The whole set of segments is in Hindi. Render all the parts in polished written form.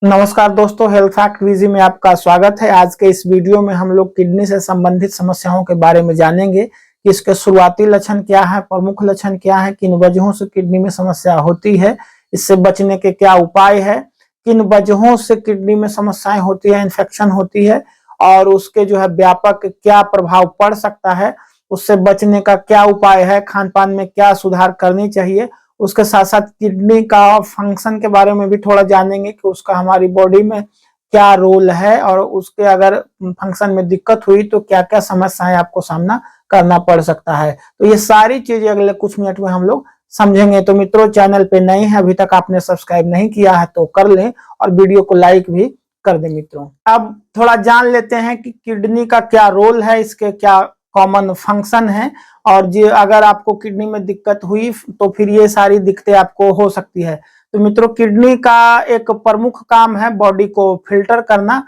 नमस्कार दोस्तों, हेल्थ फैक्ट वीजी में आपका स्वागत है। आज के इस वीडियो में हम लोग किडनी से संबंधित समस्याओं के बारे में जानेंगे कि इसके शुरुआती लक्षण क्या है, प्रमुख लक्षण क्या है, किन वजहों से किडनी में समस्या होती है, इससे बचने के क्या उपाय है, किन वजहों से किडनी में समस्याएं होती है, इन्फेक्शन होती है और उसके व्यापक क्या प्रभाव पड़ सकता है, उससे बचने का क्या उपाय है, खान पान में क्या सुधार करनी चाहिए। उसके साथ साथ किडनी का फंक्शन के बारे में भी थोड़ा जानेंगे कि उसका हमारी बॉडी में क्या रोल है और उसके अगर फंक्शन में दिक्कत हुई तो क्या क्या समस्याएं आपको सामना करना पड़ सकता है। तो ये सारी चीजें अगले कुछ मिनट में हम लोग समझेंगे। तो मित्रों, चैनल पे नए हैं, अभी तक आपने सब्सक्राइब नहीं किया है तो कर लें और वीडियो को लाइक भी कर दें। मित्रों, अब थोड़ा जान लेते हैं कि किडनी का क्या रोल है, इसके क्या कॉमन फंक्शन है और जी अगर आपको किडनी में दिक्कत हुई तो फिर ये सारी दिक्कतें आपको हो सकती है। तो मित्रों, किडनी का एक प्रमुख काम है बॉडी को फिल्टर करना,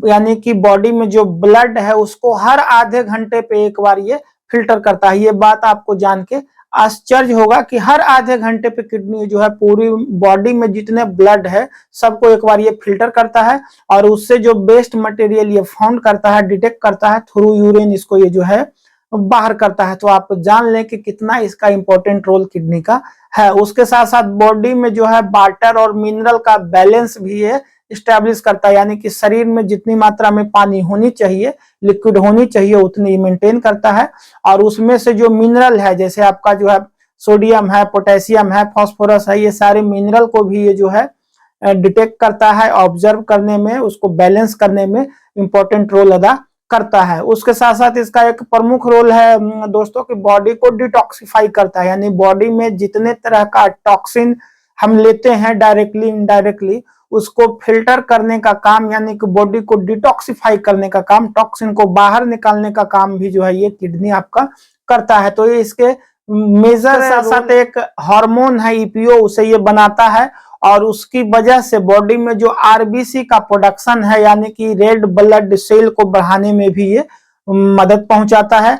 यानी कि बॉडी में जो ब्लड है उसको हर आधे घंटे पे एक बार ये फिल्टर करता है। ये बात आपको जान के आश्चर्य होगा कि हर आधे घंटे पे किडनी पूरी बॉडी में जितने ब्लड है सबको एक बार ये फिल्टर करता है और उससे जो वेस्ट मटेरियल ये फाउंड करता है, डिटेक्ट करता है थ्रू यूरिन, इसको ये बाहर करता है। तो आप जान लें कि कितना इसका इंपॉर्टेंट रोल किडनी का है। उसके साथ साथ बॉडी में वाटर और मिनरल का बैलेंस भी ये स्टैब्लिश करता है, यानी कि शरीर में जितनी मात्रा में पानी होनी चाहिए, लिक्विड होनी चाहिए, उतनी मेंटेन करता है। और उसमें से जो मिनरल है, जैसे आपका सोडियम है, पोटेशियम है, फास्फोरस है, ये सारे मिनरल को भी ये डिटेक्ट करता है, ऑब्जर्व करने में, उसको बैलेंस करने में इंपॉर्टेंट रोल अदा करता है। उसके साथ साथ इसका एक प्रमुख रोल है दोस्तों कि बॉडी को डिटॉक्सिफाई करता है, यानी बॉडी में जितने तरह का टॉक्सिन हम लेते हैं डायरेक्टली इनडायरेक्टली, उसको फिल्टर करने का काम, यानी कि बॉडी को डिटॉक्सिफाई करने का काम, टॉक्सिन को बाहर निकालने का काम भी ये किडनी आपका करता है। तो ये इसके मेजर साथ साथ एक हार्मोन है ईपीओ, उसे ये बनाता है और उसकी वजह से बॉडी में जो आरबीसी का प्रोडक्शन है, यानी कि रेड ब्लड सेल को बढ़ाने में भी ये मदद पहुंचाता है।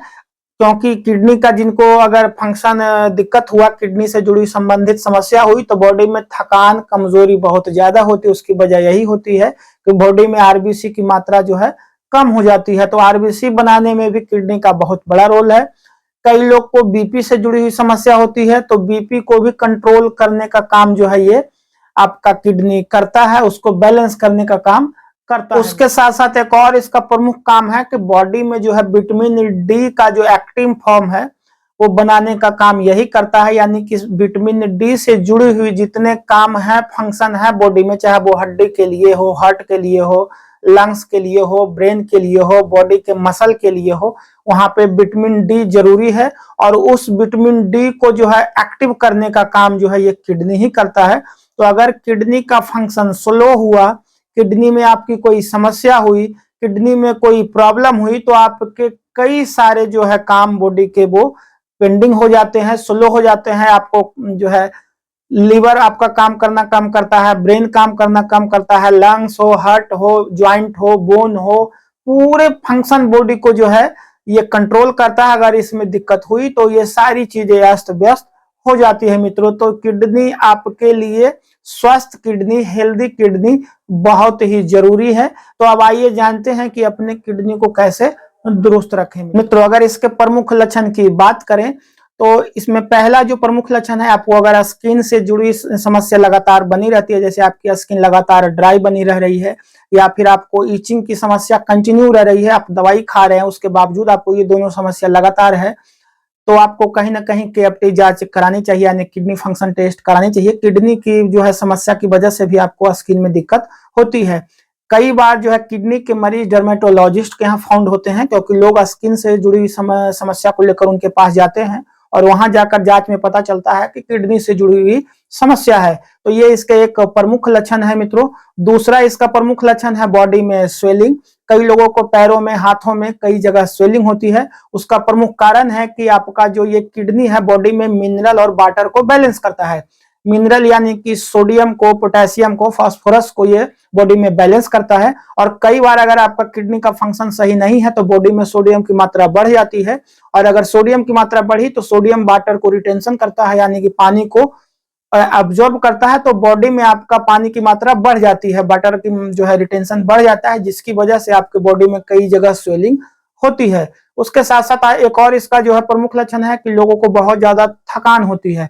क्योंकि किडनी का जिनको अगर फंक्शन दिक्कत हुआ, किडनी से जुड़ी संबंधित समस्या हुई तो बॉडी में थकान, कमजोरी बहुत ज्यादा होती है। उसकी वजह यही होती है कि बॉडी में आरबीसी की मात्रा कम हो जाती है। तो आरबीसी बनाने में भी किडनी का बहुत बड़ा रोल है। कई लोग को बीपी से जुड़ी हुई समस्या होती है, तो बीपी को भी कंट्रोल करने का काम ये आपका किडनी करता है, उसको बैलेंस करने का काम करता है। उसके साथ साथ एक और इसका प्रमुख काम है कि बॉडी में विटामिन डी का जो एक्टिव फॉर्म है वो बनाने का काम यही करता है, यानी कि विटामिन डी से जुड़ी हुई जितने काम है, फंक्शन है बॉडी में, चाहे वो हड्डी के लिए हो, हार्ट के लिए हो, लंग्स के लिए हो, ब्रेन के लिए हो, बॉडी के मसल के लिए हो, वहां पे विटामिन डी जरूरी है। और उस विटामिन डी को एक्टिव करने का काम ये किडनी ही करता है। तो अगर किडनी का फंक्शन स्लो हुआ, किडनी में आपकी कोई समस्या हुई, किडनी में कोई प्रॉब्लम हुई, तो आपके कई सारे काम बॉडी के वो पेंडिंग हो जाते हैं, स्लो हो जाते हैं। आपको लीवर आपका काम करना कम करता है, ब्रेन काम करना कम करता है, लंग्स हो, हार्ट हो, ज्वाइंट हो, बोन हो, पूरे फंक्शन बॉडी को ये कंट्रोल करता है। अगर इसमें दिक्कत हुई तो ये सारी चीजें अस्त व्यस्त हो जाती है। मित्रों, तो किडनी आपके लिए, स्वस्थ किडनी, हेल्दी किडनी बहुत ही जरूरी है। तो अब आइए जानते हैं कि अपने किडनी को कैसे दुरुस्त रखें। मित्रों, अगर इसके प्रमुख लक्षण की बात करें तो इसमें पहला जो प्रमुख लक्षण है, आपको अगर स्किन से जुड़ी समस्या लगातार बनी रहती है, जैसे आपकी स्किन लगातार ड्राई बनी रह रही है या फिर आपको ईचिंग की समस्या कंटिन्यू रह रही है, आप दवाई खा रहे हैं उसके बावजूद आपको ये दोनों समस्या लगातार है, तो आपको कहीं ना कहीं केएफटी जांच करानी चाहिए, यानी किडनी फंक्शन टेस्ट करानी चाहिए। किडनी की समस्या की वजह से भी आपको स्किन में दिक्कत होती है। कई बार किडनी के मरीज डर्मेटोलॉजिस्ट के यहाँ फाउंड होते हैं, क्योंकि लोग स्किन से जुड़ी समस्या को लेकर उनके पास जाते हैं और वहां जाकर जांच में पता चलता है कि किडनी से जुड़ी हुई समस्या है। तो ये इसके एक प्रमुख लक्षण है। मित्रों, दूसरा इसका प्रमुख लक्षण है बॉडी में स्वेलिंग। कई लोगों को पैरों में, हाथों में कई जगह स्वेलिंग होती है। उसका प्रमुख कारण है कि आपका ये किडनी है बॉडी में मिनरल और वाटर को बैलेंस करता है। मिनरल यानी कि सोडियम को, पोटेशियम को, फास्फोरस को ये बॉडी में बैलेंस करता है। और कई बार अगर आपका किडनी का फंक्शन सही नहीं है तो बॉडी में सोडियम की मात्रा बढ़ जाती है, और अगर सोडियम की मात्रा बढ़ी तो सोडियम वाटर को रिटेंशन करता है, यानी कि पानी को अब्जॉर्ब करता है तो बॉडी में आपका पानी की मात्रा बढ़ जाती है, वाटर की जो है रिटेंशन बढ़ जाता है, जिसकी वजह से आपके बॉडी में कई जगह स्वेलिंग होती है। उसके साथ साथ एक और इसका जो है प्रमुख लक्षण है कि लोगों को बहुत ज्यादा थकान होती है।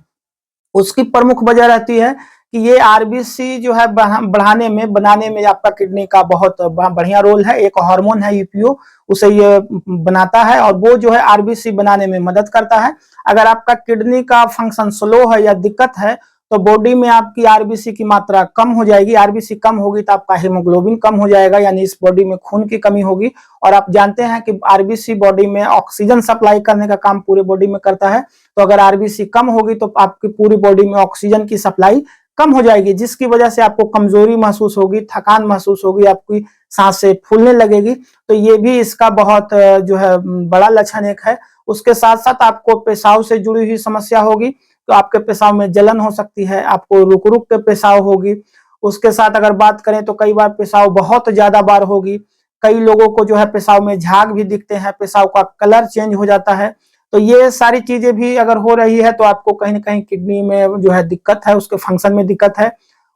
उसकी प्रमुख वजह रहती है कि ये आरबीसी जो है बढ़ाने में, बनाने में आपका किडनी का बहुत बढ़िया रोल है। एक हार्मोन है यूपीओ, उसे ये बनाता है और वो जो है आरबीसी बनाने में मदद करता है। अगर आपका किडनी का फंक्शन स्लो है या दिक्कत है तो बॉडी में आपकी आरबीसी की मात्रा कम हो जाएगी। आरबीसी कम होगी तो आपका हीमोग्लोबिन कम हो जाएगा, यानी इस बॉडी में खून की कमी होगी। और आप जानते हैं कि आरबीसी बॉडी में ऑक्सीजन सप्लाई करने का काम पूरे बॉडी में करता है। तो अगर आरबीसी कम होगी तो आपकी पूरी बॉडी में ऑक्सीजन की सप्लाई कम हो जाएगी, जिसकी वजह से आपको कमजोरी महसूस होगी, थकान महसूस होगी, आपकी सांसें फूलने लगेगी। तो ये भी इसका बहुत जो है बड़ा लक्षण एक है। उसके साथ साथ आपको पेशाब से जुड़ी हुई समस्या होगी, तो आपके पेशाब में जलन हो सकती है, आपको रुक रुक के पेशाब होगी। उसके साथ अगर बात करें तो कई बार पेशाब बहुत ज्यादा बार होगी। कई लोगों को जो है पेशाब में झाग भी दिखते हैं, पेशाब का कलर चेंज हो जाता है। तो ये सारी चीजें भी अगर हो रही है तो आपको कहीं ना कहीं किडनी में जो है दिक्कत है, उसके फंक्शन में दिक्कत है।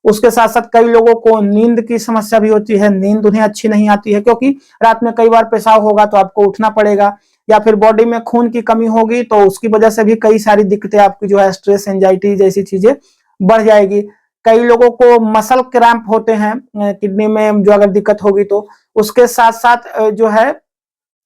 उसके साथ साथ कई लोगों को नींद की समस्या भी होती है, नींद उन्हें अच्छी नहीं आती है, क्योंकि रात में कई बार पेशाब होगा तो आपको उठना पड़ेगा, या फिर बॉडी में खून की कमी होगी तो उसकी वजह से भी कई सारी दिक्कतें आपकी जो है स्ट्रेस, एंजाइटी जैसी चीजें बढ़ जाएगी। कई लोगों को मसल क्रैम्प होते हैं किडनी में जो अगर दिक्कत होगी तो। उसके साथ साथ जो है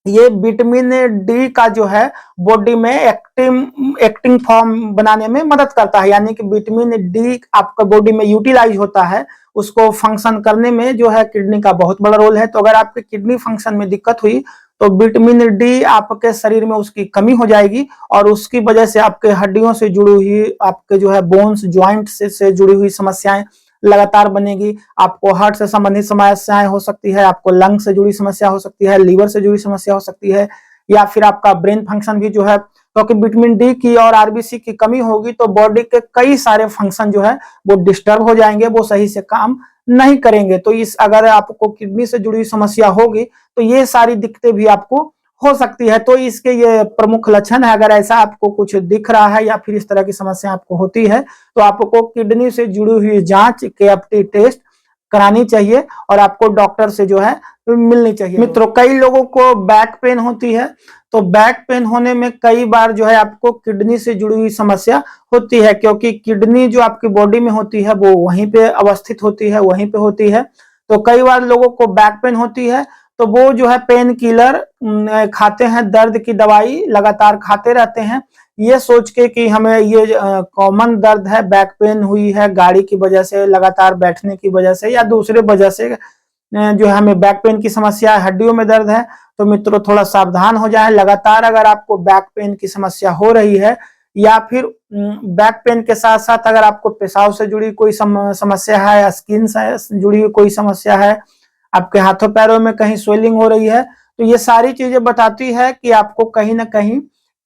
ये विटामिन डी का जो है बॉडी में एक्टिंग फॉर्म बनाने में मदद करता है, यानी कि विटामिन डी आपका बॉडी में यूटिलाइज होता है, उसको फंक्शन करने में जो है किडनी का बहुत बड़ा रोल है। तो अगर आपके किडनी फंक्शन में दिक्कत हुई तो विटामिन डी आपके शरीर में उसकी कमी हो जाएगी और उसकी वजह से आपके हड्डियों से जुड़ी हुई, आपके जो है बोन्स ज्वाइंट से जुड़ी हुई समस्याएं लगातार बनेगी। आपको हार्ट से संबंधित समस्याएं हो सकती है, आपको लंग से जुड़ी समस्या हो सकती है, लीवर से जुड़ी समस्या हो सकती है, या फिर आपका ब्रेन फंक्शन भी जो है, क्योंकि विटामिन डी की और आरबीसी की कमी होगी तो बॉडी के कई सारे फंक्शन जो है वो डिस्टर्ब हो जाएंगे, वो सही से काम नहीं करेंगे। तो इस अगर आपको किडनी से जुड़ी समस्या होगी तो ये सारी दिक्कतें भी आपको हो सकती है। तो इसके ये प्रमुख लक्षण है। अगर ऐसा आपको कुछ दिख रहा है या फिर इस तरह की समस्या आपको होती है तो आपको किडनी से जुड़ी हुई जांच, केएफटी टेस्ट करानी चाहिए और आपको डॉक्टर से जो है मिलनी चाहिए। मित्रों, कई लोगों को बैक पेन होती है, तो बैक पेन होने में कई बार जो है आपको किडनी से जुड़ी हुई समस्या होती है, क्योंकि किडनी जो आपकी बॉडी में होती है वो वहीं पे अवस्थित होती है, वहीं पे होती है। तो कई बार लोगों को बैक पेन होती है तो वो जो है पेन किलर खाते हैं, दर्द की दवाई लगातार खाते रहते हैं, ये सोच के कि हमें ये कॉमन दर्द है, बैक पेन हुई है गाड़ी की वजह से, लगातार बैठने की वजह से या दूसरे वजह से जो है हमें बैक पेन की समस्या है, हड्डियों में दर्द है। तो मित्रों थोड़ा सावधान हो जाएं। लगातार अगर आपको बैक पेन की समस्या हो रही है या फिर बैक पेन के साथ साथ अगर आपको पेशाब से जुड़ी कोई समस्या है, स्किन से जुड़ी कोई समस्या है, आपके हाथों पैरों में कहीं स्वेलिंग हो रही है, तो ये सारी चीजें बताती है कि आपको कहीं ना कहीं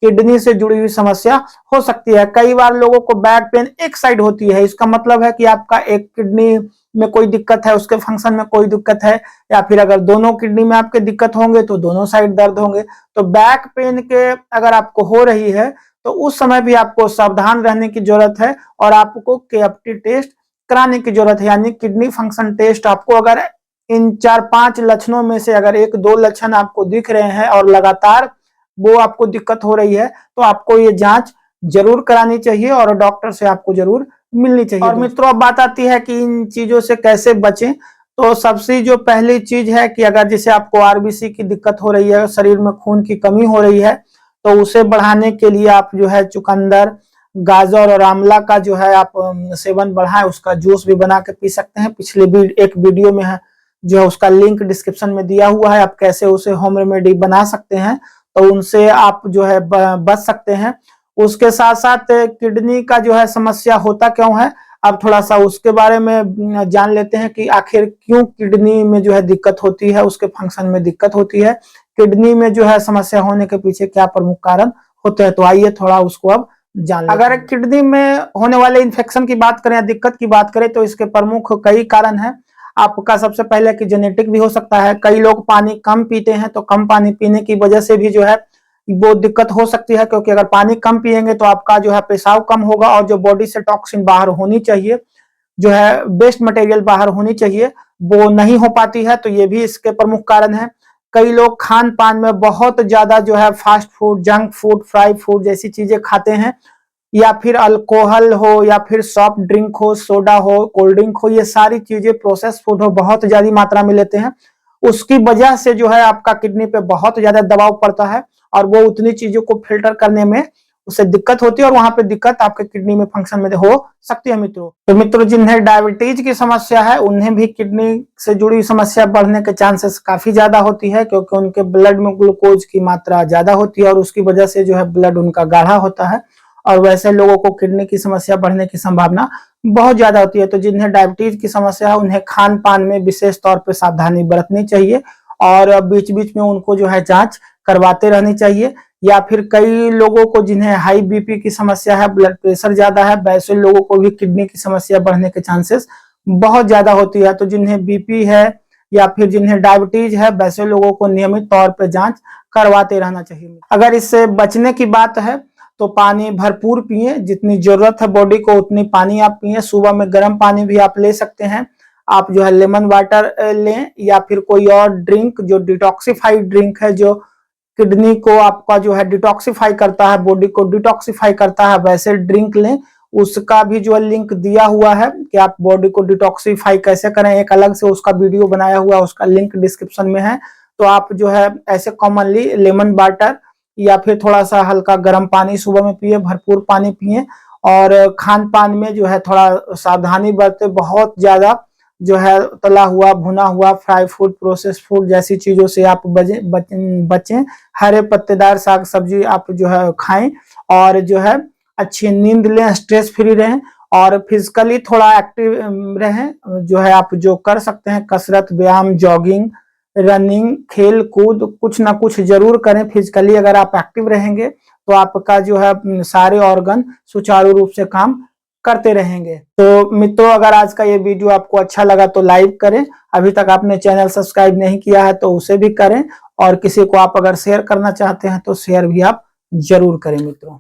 किडनी से जुड़ी हुई समस्या हो सकती है। कई बार लोगों को बैक पेन एक साइड होती है, इसका मतलब है कि आपका एक किडनी में कोई दिक्कत है, उसके फंक्शन में कोई दिक्कत है, या फिर अगर दोनों किडनी में आपके दिक्कत होंगे तो दोनों साइड दर्द होंगे। तो बैक पेन के अगर आपको हो रही है तो उस समय भी आपको सावधान रहने की जरूरत है और आपको केएफटी टेस्ट कराने की जरूरत है, यानी किडनी फंक्शन टेस्ट। आपको अगर इन 4-5 लक्षणों में से अगर 1-2 लक्षण आपको दिख रहे हैं और लगातार वो आपको दिक्कत हो रही है तो आपको ये जांच जरूर करानी चाहिए और डॉक्टर से आपको जरूर मिलनी चाहिए। और मित्रों अब बात आती है कि इन चीजों से कैसे बचें। तो सबसे जो पहली चीज है कि अगर जैसे आपको आरबीसी की दिक्कत हो रही है, शरीर में खून की कमी हो रही है, तो उसे बढ़ाने के लिए आप जो है चुकंदर, गाजर और आंवला का जो है आप सेवन बढ़ाएं, उसका जूस भी बना के पी सकते हैं। पिछले एक वीडियो में है जो है उसका लिंक डिस्क्रिप्शन में दिया हुआ है, आप कैसे उसे होम रेमेडी बना सकते हैं, तो उनसे आप जो है बच सकते हैं। उसके साथ साथ किडनी का जो है समस्या होता क्यों है, अब थोड़ा सा उसके बारे में जान लेते हैं कि आखिर क्यों किडनी में जो है दिक्कत होती है, उसके फंक्शन में दिक्कत होती है, किडनी में जो है समस्या होने के पीछे क्या प्रमुख कारण होते हैं। तो आइए थोड़ा उसको अब जान लेते हैं। अगर किडनी में होने वाले इन्फेक्शन की बात करें या दिक्कत की बात करें तो इसके प्रमुख कई कारण हैं। आपका सबसे पहले कि जेनेटिक भी हो सकता है, कई लोग पानी कम पीते हैं तो कम पानी पीने की वजह से भी जो है वो दिक्कत हो सकती है, क्योंकि अगर पानी कम पिएंगे तो आपका जो है पेशाब कम होगा और जो बॉडी से टॉक्सिन बाहर होनी चाहिए, जो है वेस्ट मटेरियल बाहर होनी चाहिए, वो नहीं हो पाती है। तो ये भी इसके प्रमुख कारण है। कई लोग खान पान में बहुत ज्यादा जो है fast food, junk food, fry food जैसी चीजें खाते हैं, या फिर अल्कोहल हो, या फिर सॉफ्ट ड्रिंक हो, सोडा हो, कोल्ड ड्रिंक हो, ये सारी चीजें प्रोसेस फूड हो, बहुत ज्यादा मात्रा में लेते हैं। उसकी वजह से जो है आपका किडनी पे बहुत ज्यादा दबाव पड़ता है और वो उतनी चीजों को फिल्टर करने में उससे दिक्कत होती है और वहां पे दिक्कत आपके किडनी में फंक्शन में हो सकती है मित्रों। तो मित्रों, जिन्हें डायबिटीज की समस्या है उन्हें भी किडनी से जुड़ी समस्या बढ़ने के चांसेस काफी ज्यादा होती है, क्योंकि उनके ब्लड में ग्लूकोज की मात्रा ज्यादा होती है और उसकी वजह से जो है ब्लड उनका गाढ़ा होता है और वैसे लोगों को किडनी की समस्या बढ़ने की संभावना बहुत ज्यादा होती है। तो जिन्हें डायबिटीज की समस्या है उन्हें खान पान में विशेष तौर पर सावधानी बरतनी चाहिए और बीच बीच में उनको जो है जांच करवाते रहनी चाहिए। या फिर कई लोगों को जिन्हें हाई बीपी की समस्या है, ब्लड प्रेशर ज्यादा है, वैसे लोगों को भी किडनी की समस्या बढ़ने के चांसेस बहुत ज्यादा होती है। तो जिन्हें बीपी है या फिर जिन्हें डायबिटीज है, वैसे लोगों को नियमित तौर पर जांच करवाते रहना चाहिए। अगर इससे बचने की बात है तो पानी भरपूर पिए, जितनी जरूरत है बॉडी को उतनी पानी आप पिए। सुबह में गर्म पानी भी आप ले सकते हैं, आप जो है लेमन वाटर लें या फिर कोई और ड्रिंक जो डिटॉक्सिफाइड ड्रिंक है, जो किडनी को आपका जो है डिटॉक्सिफाई करता है, बॉडी को डिटॉक्सिफाई करता है, वैसे ड्रिंक लें। उसका भी जो है लिंक दिया हुआ है कि आप बॉडी को डिटॉक्सिफाई कैसे करें, एक अलग से उसका वीडियो बनाया हुआ है, उसका लिंक डिस्क्रिप्शन में है। तो आप जो है ऐसे कॉमनली लेमन वाटर या फिर थोड़ा सा हल्का गर्म पानी सुबह में पिए, भरपूर पानी पिए और खान पान में जो है थोड़ा सावधानी बरते। बहुत ज्यादा जो है तला हुआ, भुना हुआ, फ्राई फूड, प्रोसेस फूड जैसी चीजों से आप बचें। हरे पत्तेदार साग सब्जी आप जो है खाएं और जो है अच्छी नींद लें, स्ट्रेस फ्री रहें और फिजिकली थोड़ा एक्टिव रहें। जो है आप जो कर सकते हैं, कसरत, व्यायाम, जॉगिंग, रनिंग, खेल कूद, कुछ ना कुछ जरूर करें। फिजिकली अगर आप एक्टिव रहेंगे तो आपका जो है सारे ऑर्गन सुचारू रूप से काम करते रहेंगे। तो मित्रों, अगर आज का ये वीडियो आपको अच्छा लगा तो लाइक करें, अभी तक आपने चैनल सब्सक्राइब नहीं किया है तो उसे भी करें और किसी को आप अगर शेयर करना चाहते हैं तो शेयर भी आप जरूर करें मित्रों।